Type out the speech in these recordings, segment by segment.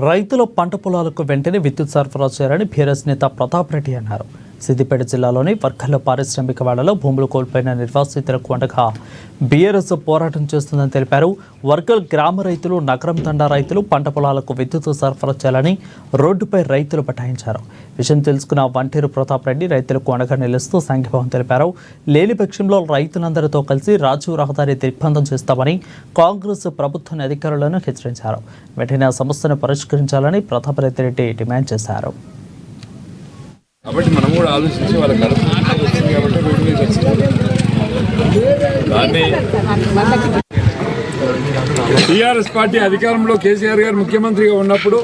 రైతుల పంట పొలాలకు వెంటనే విద్యుత్ సరఫరా చేయాలని బీఆర్ఎస్ నేత ప్రతాప్ రెడ్డి అన్నారు. సిద్దిపేట జిల్లాలోని వర్కల పారిశ్రామిక వాడలో భూములు కోల్పోయిన నిర్వాసితులకు అండగా బీఆర్ఎస్ పోరాటం చేస్తుందని తెలిపారు. వర్కల్ గ్రామ రైతులు, నగరం తండా రైతులు పంట పొలాలకు విద్యుత్ సరఫరా చేయాలని రోడ్డుపై రైతులు బటాయించారు. విషయం తెలుసుకున్న వంటేరు ప్రతాప్ రెడ్డి రైతులకు అండగా నిలుస్తూ సంఘీభావం తెలిపారు. లేని పక్షంలో రైతులందరితో కలిసి రాజీవ్ రహదారి దిగ్బంధం చేస్తామని కాంగ్రెస్ ప్రభుత్వాన్ని అధికారులను హెచ్చరించారు. వెంటనే ఆ సమస్యను పరిష్కరించాలని ప్రతాప్ రెడ్డి డిమాండ్ చేశారు. కాబట్టి మనం కూడా ఆలోచించి వాళ్ళకి వస్తుంది కాబట్టి రోడ్డు మీద వచ్చింది. దాన్ని టీఆర్ఎస్ పార్టీ అధికారంలో కేసీఆర్ గారు ముఖ్యమంత్రిగా ఉన్నప్పుడు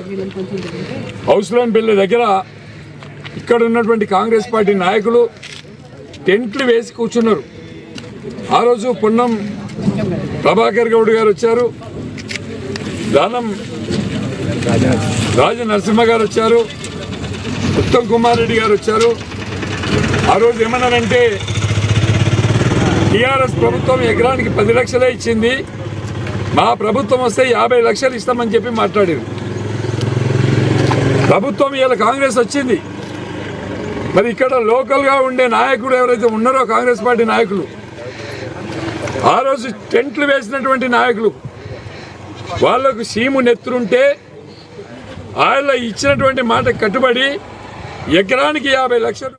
హౌస్లోన్ బిల్లు దగ్గర ఇక్కడ ఉన్నటువంటి కాంగ్రెస్ పార్టీ నాయకులు టెంట్లు వేసి కూర్చున్నారు. ఆ రోజు పొన్నం ప్రభాకర్ గౌడ్ గారు వచ్చారు, దానం రాజ నరసింహ గారు వచ్చారు, ఉత్తమ్ కుమార్ రెడ్డి గారు వచ్చారు. ఆ రోజు ఏమన్నారంటే టీఆర్ఎస్ ప్రభుత్వం ఎకరానికి 10 లక్షలే ఇచ్చింది, మా ప్రభుత్వం వస్తే 50 లక్షలు ఇస్తామని చెప్పి మాట్లాడారు. ప్రభుత్వం ఇవాళ కాంగ్రెస్ వచ్చింది. మరి ఇక్కడ లోకల్గా ఉండే నాయకుడు ఎవరైతే ఉన్నారో కాంగ్రెస్ పార్టీ నాయకులు, ఆ రోజు టెంట్లు వేసినటువంటి నాయకులు, వాళ్లకు సీము నెత్తురుంటే ఆయన ఇచ్చినటువంటి మాట కట్టుబడి ఎకరానికి 50 లక్షలు